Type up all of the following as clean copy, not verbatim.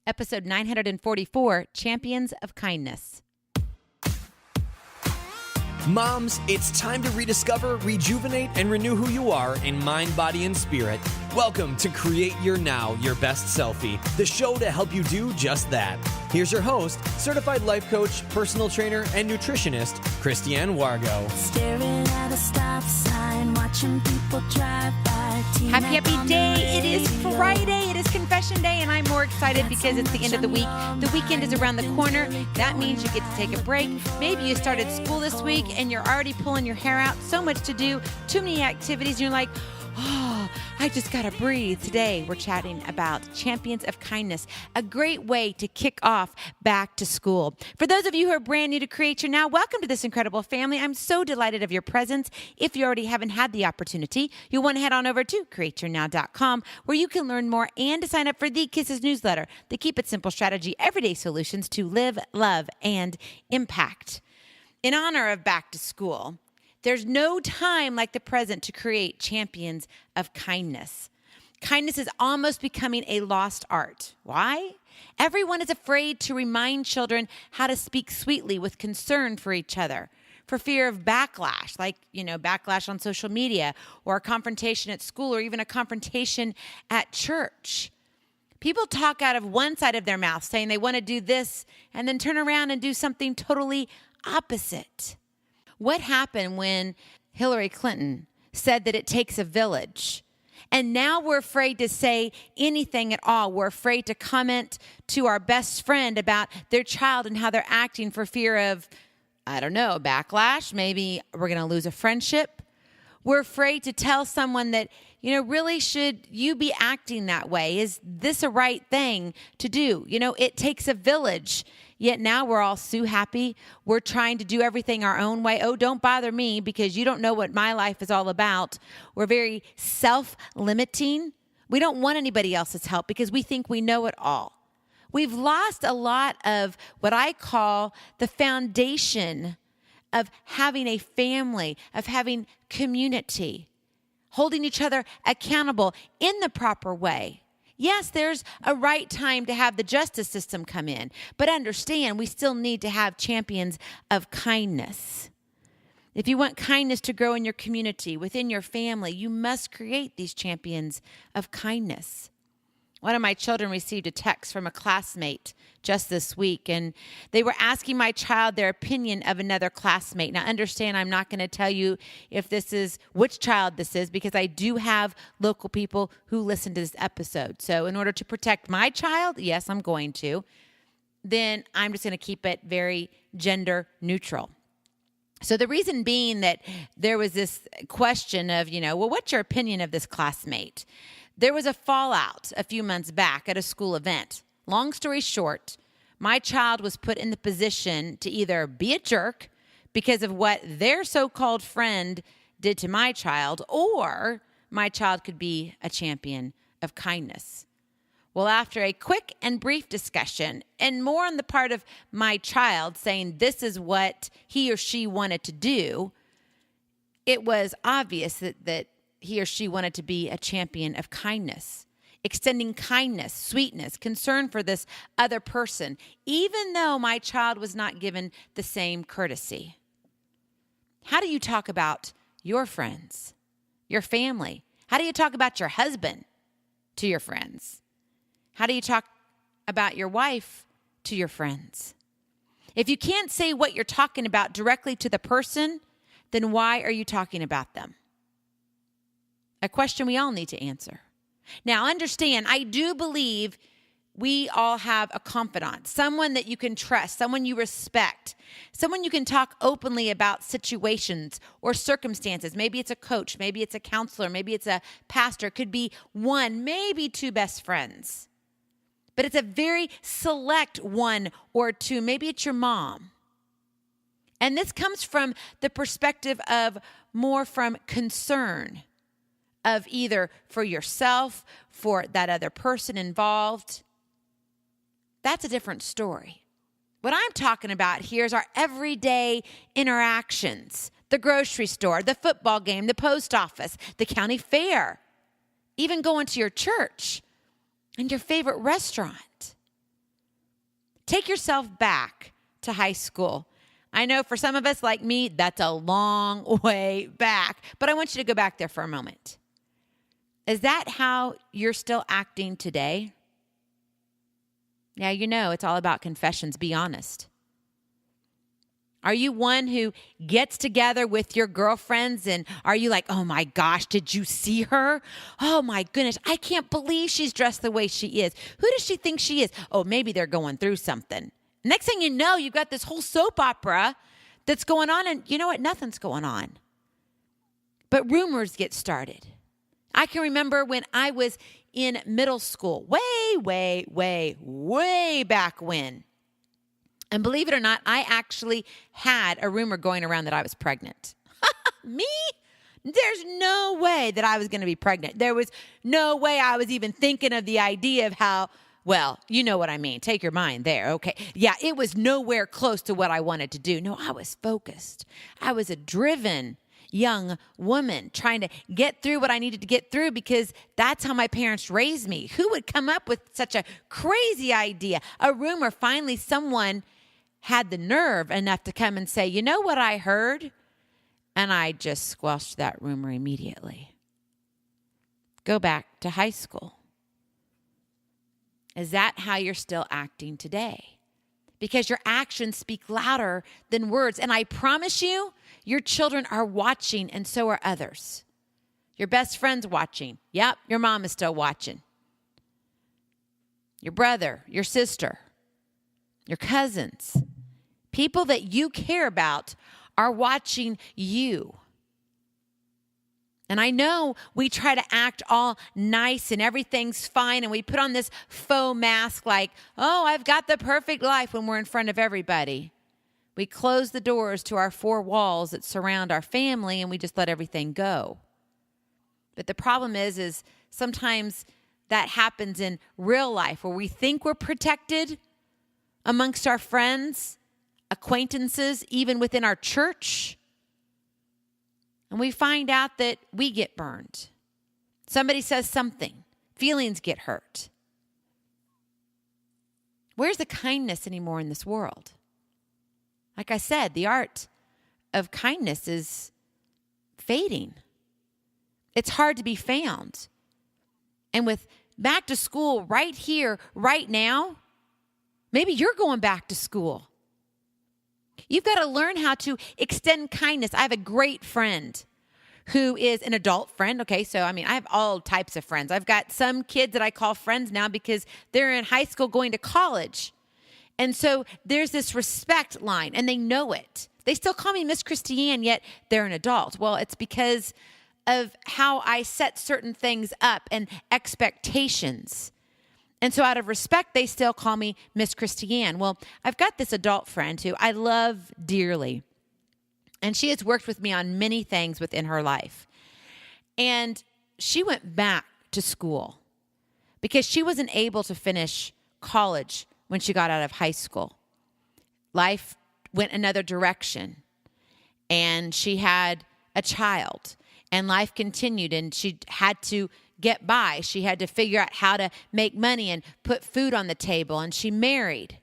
Episode 944, Champions of Kindness. Moms, it's time to rediscover, rejuvenate, and renew who you are in mind, body, and spirit. Welcome to Create Your Now, Your Best Selfie, the show to help you do just that. Here's your host, certified life coach, personal trainer, and nutritionist, Christiane Wargo. Staring at a stop sign, watching people drive by. Happy day. It is Friday. It is Confession Day, and I'm more excited because it's the end of the week. The weekend is around the corner. That means you get to take a break. Maybe you started school this week and you're already pulling your hair out. So much to do, too many activities, and you're like, oh, I just got to breathe. Today, we're chatting about Champions of Kindness, a great way to kick off back to school. For those of you who are brand new to Create Your Now, welcome to this incredible family. I'm so delighted of your presence. If you already haven't had the opportunity, you'll want to head on over to createyournow.com, where you can learn more and to sign up for the Kisses newsletter, the Keep It Simple Strategy, everyday solutions to live, love, and impact. In honor of back to school, there's no time like the present to create champions of kindness. Kindness is almost becoming a lost art. Why? Everyone is afraid to remind children how to speak sweetly with concern for each other, for fear of backlash, like, backlash on social media or a confrontation at school or even a confrontation at church. People talk out of one side of their mouth saying they want to do this and then turn around and do something totally opposite. What happened when Hillary Clinton said that it takes a village? And now we're afraid to say anything at all. We're afraid to comment to our best friend about their child and how they're acting for fear of, backlash. Maybe we're going to lose a friendship. We're afraid to tell someone that, really should you be acting that way? Is this a right thing to do? It takes a village. Yet now we're all so happy. We're trying to do everything our own way. Oh, don't bother me because you don't know what my life is all about. We're very self-limiting. We don't want anybody else's help because we think we know it all. We've lost a lot of what I call the foundation of having a family, of having community, holding each other accountable in the proper way. Yes, there's a right time to have the justice system come in, but understand we still need to have champions of kindness. If you want kindness to grow in your community, within your family, you must create these champions of kindness. One of my children received a text from a classmate just this week, and they were asking my child their opinion of another classmate. Now, understand, I'm not going to tell you which child this is, because I do have local people who listen to this episode. So in order to protect my child, yes, I'm going to, then I'm just going to keep it very gender neutral. So the reason being that there was this question of, what's your opinion of this classmate? There was a fallout a few months back at a school event. Long story short, my child was put in the position to either be a jerk because of what their so-called friend did to my child, or my child could be a champion of kindness. Well, after a quick and brief discussion, and more on the part of my child saying this is what he or she wanted to do, it was obvious that he or she wanted to be a champion of kindness, extending kindness, sweetness, concern for this other person, even though my child was not given the same courtesy. How do you talk about your friends, your family? How do you talk about your husband to your friends? How do you talk about your wife to your friends? If you can't say what you're talking about directly to the person, then why are you talking about them? A question we all need to answer. Now, understand, I do believe we all have a confidant, someone that you can trust, someone you respect, someone you can talk openly about situations or circumstances. Maybe it's a coach, maybe it's a counselor, maybe it's a pastor. It could be one, maybe two best friends. But it's a very select one or two. Maybe it's your mom. And this comes from the perspective of more from concern, of either for yourself, for that other person involved. That's a different story. What I'm talking about here is our everyday interactions. The grocery store, the football game, the post office, the county fair, even going to your church and your favorite restaurant. Take yourself back to high school. I know for some of us like me, that's a long way back, but I want you to go back there for a moment. Is that how you're still acting today? Yeah, you know, it's all about confessions. Be honest. Are you one who gets together with your girlfriends and are you like, oh my gosh, did you see her? Oh my goodness, I can't believe she's dressed the way she is. Who does she think she is? Oh, maybe they're going through something. Next thing you know, you've got this whole soap opera that's going on and you know what? Nothing's going on. But rumors get started. I can remember when I was in middle school, way back when. And believe it or not, I actually had a rumor going around that I was pregnant. Me? There's no way that I was going to be pregnant. There was no way I was even thinking of the idea of how, well, you know what I mean. Take your mind there. Okay. Yeah, it was nowhere close to what I wanted to do. No, I was focused. I was a driven young woman trying to get through what I needed to get through because that's how my parents raised me. Who would come up with such a crazy idea? A rumor, finally someone had the nerve enough to come and say, you know what I heard? And I just squelched that rumor immediately. Go back to high school. Is that how you're still acting today? Because your actions speak louder than words. And I promise you, your children are watching and so are others. Your best friend's watching. Yep, your mom is still watching. Your brother, your sister, your cousins, people that you care about are watching you. And I know we try to act all nice and everything's fine and we put on this faux mask like, oh, I've got the perfect life when we're in front of everybody. We close the doors to our four walls that surround our family and we just let everything go. But the problem is sometimes that happens in real life where we think we're protected amongst our friends, acquaintances, even within our church. And we find out that we get burned. Somebody says something. Feelings get hurt. Where's the kindness anymore in this world? Like I said, the art of kindness is fading. It's hard to be found. And with back to school right here, right now, maybe you're going back to school. You've got to learn how to extend kindness. I have a great friend who is an adult friend. Okay, so I have all types of friends. I've got some kids that I call friends now because they're in high school going to college. And so there's this respect line, and they know it. They still call me Miss Christiane, yet they're an adult. Well, it's because of how I set certain things up and expectations. And so out of respect, they still call me Miss Christiane. Well, I've got this adult friend who I love dearly. And she has worked with me on many things within her life. And she went back to school because she wasn't able to finish college when she got out of high school. Life went another direction. And she had a child. And life continued. And she had to get by. She had to figure out how to make money and put food on the table. And she married.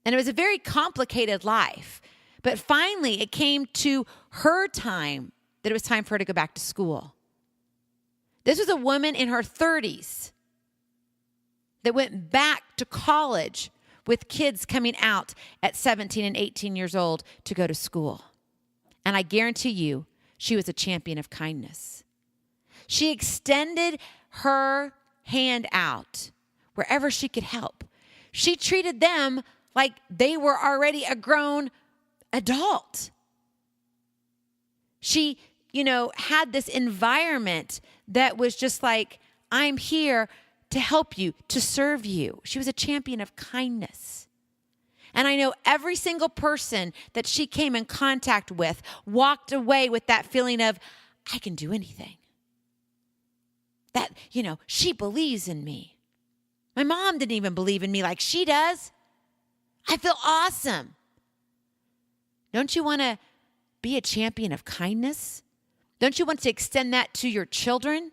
And it was a very complicated life. But finally, it came to her time that it was time for her to go back to school. This was a woman in her 30s that went back to college with kids coming out at 17 and 18 years old to go to school. And I guarantee you, she was a champion of kindness. She extended her hand out wherever she could help. She treated them like they were already a grown adult. She, had this environment that was just like, I'm here to help you, to serve you. She was a champion of kindness. And I know every single person that she came in contact with walked away with that feeling of, I can do anything. That, she believes in me. My mom didn't even believe in me like she does. I feel awesome. Don't you want to be a champion of kindness? Don't you want to extend that to your children?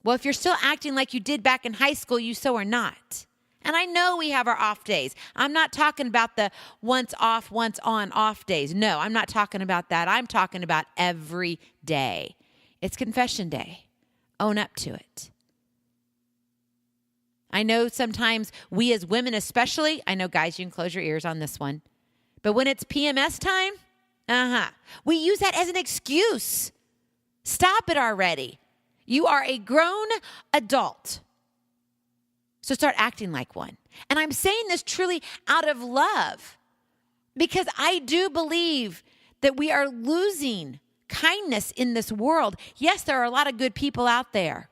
Well, if you're still acting like you did back in high school, you so are not. And I know we have our off days. I'm not talking about the once off, once on off days. No, I'm not talking about that. I'm talking about every day. It's confession day. Own up to it. I know sometimes we as women especially, I know guys, you can close your ears on this one, but when it's PMS time, we use that as an excuse. Stop it already. You are a grown adult. So start acting like one. And I'm saying this truly out of love because I do believe that we are losing kindness in this world. Yes, there are a lot of good people out there,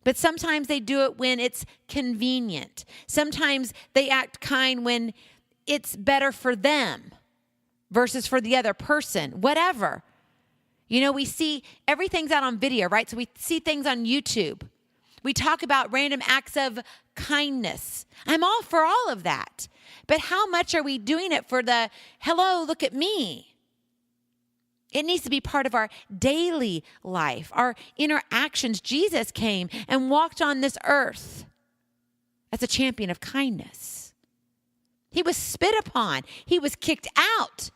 but sometimes they do it when it's convenient. Sometimes they act kind when it's better for them versus for the other person, whatever. You know, we see everything's out on video, right? So we see things on YouTube. We talk about random acts of kindness. I'm all for all of that. But how much are we doing it for the, hello, look at me? It needs to be part of our daily life, our interactions. Jesus came and walked on this earth as a champion of kindness. He was spit upon. He was kicked out.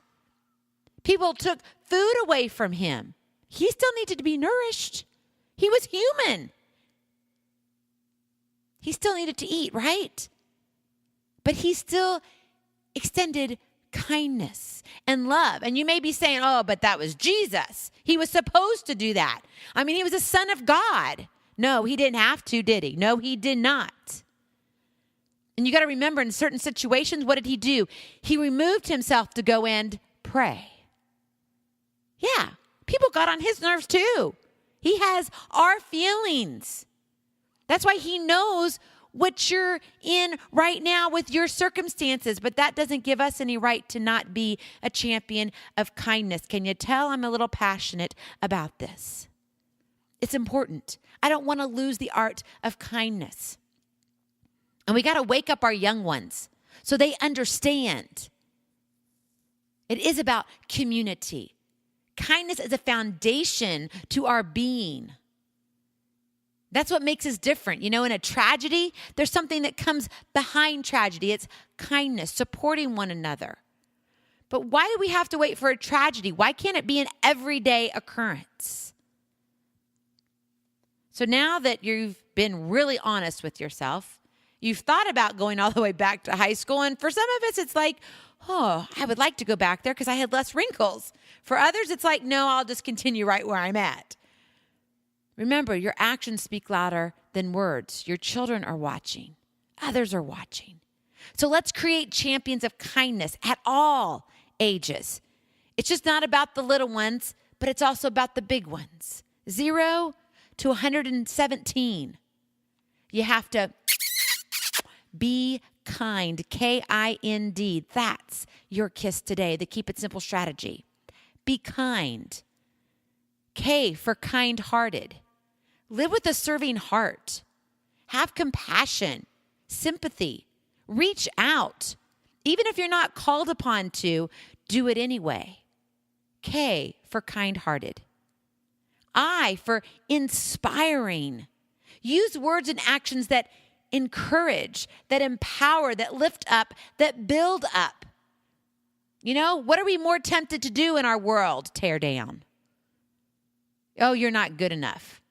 People took food away from him. He still needed to be nourished. He was human. He still needed to eat, right? But he still extended kindness and love. And you may be saying, oh, but that was Jesus. He was supposed to do that. I mean, he was a son of God. No, he didn't have to, did he? No, he did not. And you got to remember, in certain situations, what did he do? He removed himself to go and pray. Yeah, people got on his nerves too. He has our feelings. That's why he knows what you're in right now with your circumstances, but that doesn't give us any right to not be a champion of kindness. Can you tell I'm a little passionate about this? It's important. I don't want to lose the art of kindness. And we got to wake up our young ones so they understand. It is about community. Kindness is a foundation to our being. That's what makes us different. You know, in a tragedy, there's something that comes behind tragedy. It's kindness, supporting one another. But why do we have to wait for a tragedy? Why can't it be an everyday occurrence? So now that you've been really honest with yourself, you've thought about going all the way back to high school. And for some of us, it's like, oh, I would like to go back there because I had less wrinkles. For others, it's like, no, I'll just continue right where I'm at. Remember, your actions speak louder than words. Your children are watching. Others are watching. So let's create champions of kindness at all ages. It's just not about the little ones, but it's also about the big ones. 0 to 117. You have to be kind. Kind. That's your kiss today, the Keep It Simple strategy. Be kind. K for kind-hearted. Live with a serving heart. Have compassion, sympathy. Reach out. Even if you're not called upon to, do it anyway. K for kind-hearted. I for inspiring. Use words and actions that encourage, that empower, that lift up, that build up. You know, what are we more tempted to do in our world? Tear down. Oh, you're not good enough.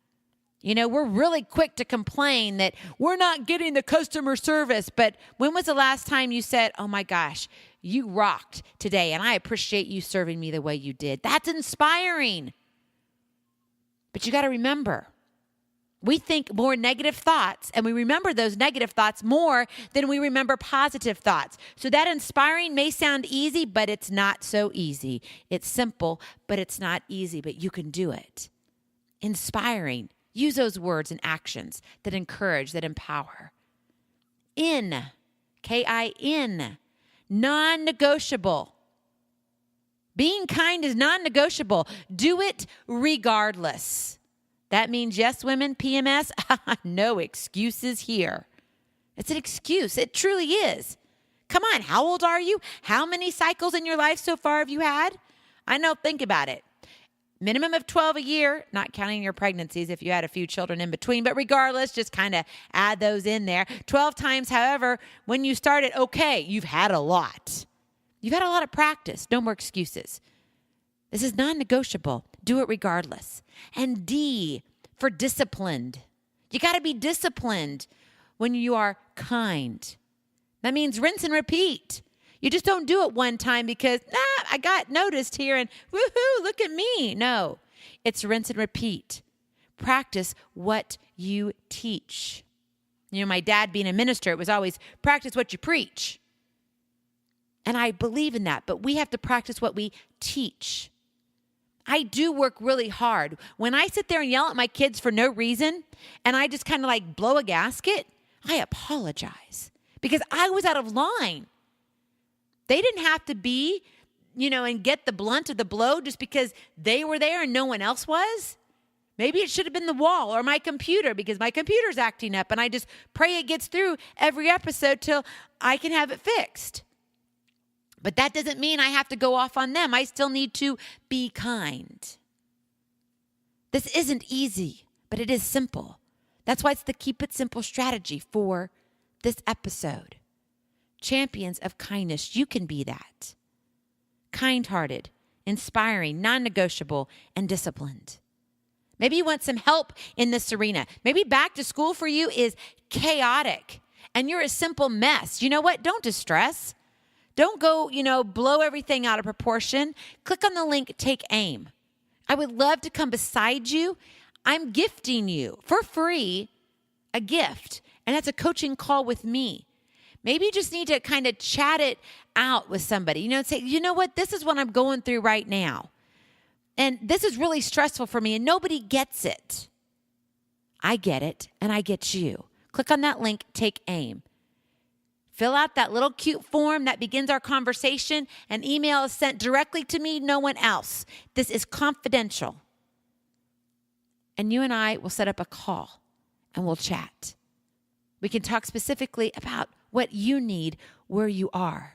You know, we're really quick to complain that we're not getting the customer service. But when was the last time you said, oh my gosh, you rocked today and I appreciate you serving me the way you did? That's inspiring. But you got to remember, we think more negative thoughts and we remember those negative thoughts more than we remember positive thoughts. So that inspiring may sound easy, but it's not so easy. It's simple, but it's not easy, but you can do it. Inspiring. Use those words and actions that encourage, that empower. In, K-I-N, non-negotiable. Being kind is non-negotiable. Do it regardless. That means, yes, women, PMS, no excuses here. It's an excuse. It truly is. Come on, how old are you? How many cycles in your life so far have you had? I know, think about it. Minimum of 12 a year, not counting your pregnancies if you had a few children in between. But regardless, just kind of add those in there. 12 times, however, when you started, okay, you've had a lot. You've had a lot of practice. No more excuses. This is non-negotiable. Do it regardless. And D, for disciplined. You got to be disciplined when you are kind. That means rinse and repeat. You just don't do it one time because, I got noticed here and woohoo, look at me. No, it's rinse and repeat. Practice what you teach. You know, my dad being a minister, it was always practice what you preach. And I believe in that, but we have to practice what we teach. I do work really hard. When I sit there and yell at my kids for no reason and I just kind of like blow a gasket, I apologize because I was out of line. They didn't have to be, and get the blunt of the blow just because they were there and no one else was. Maybe it should have been the wall or my computer because my computer's acting up and I just pray it gets through every episode till I can have it fixed. But that doesn't mean I have to go off on them. I still need to be kind. This isn't easy, but it is simple. That's why it's the Keep It Simple strategy for this episode. Champions of kindness, you can be that. Kind-hearted, inspiring, non-negotiable, and disciplined. Maybe you want some help in this arena. Maybe back to school for you is chaotic and you're a simple mess. You know what? Don't distress. Don't go, blow everything out of proportion. Click on the link, Take Aim. I would love to come beside you. I'm gifting you for free a gift, and that's a coaching call with me. Maybe you just need to kind of chat it out with somebody, and say, you know what, this is what I'm going through right now. And this is really stressful for me, and nobody gets it. I get it, and I get you. Click on that link, Take Aim. Fill out that little cute form that begins our conversation. An email is sent directly to me, no one else. This is confidential. And you and I will set up a call, and we'll chat. We can talk specifically about what you need where you are.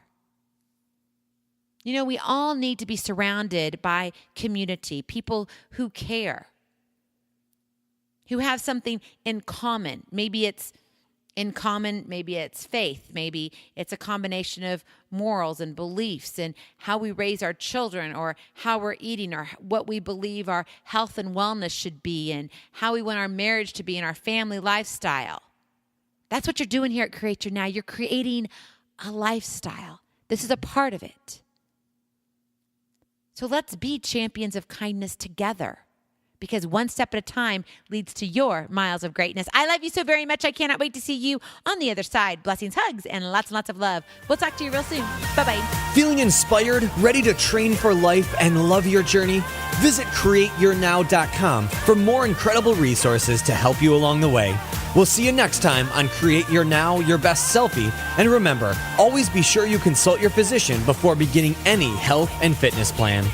We all need to be surrounded by community, people who care, who have something in common. Maybe it's maybe it's faith, maybe it's a combination of morals and beliefs and how we raise our children or how we're eating or what we believe our health and wellness should be and how we want our marriage to be and our family lifestyle. That's what you're doing here at Create Your Now. You're creating a lifestyle. This is a part of it. So let's be champions of kindness together, because one step at a time leads to your miles of greatness. I love you so very much. I cannot wait to see you on the other side. Blessings, hugs, and lots of love. We'll talk to you real soon. Bye-bye. Feeling inspired, ready to train for life, and love your journey? Visit CreateYourNow.com for more incredible resources to help you along the way. We'll see you next time on Create Your Now, Your Best Selfie. And remember, always be sure you consult your physician before beginning any health and fitness plan.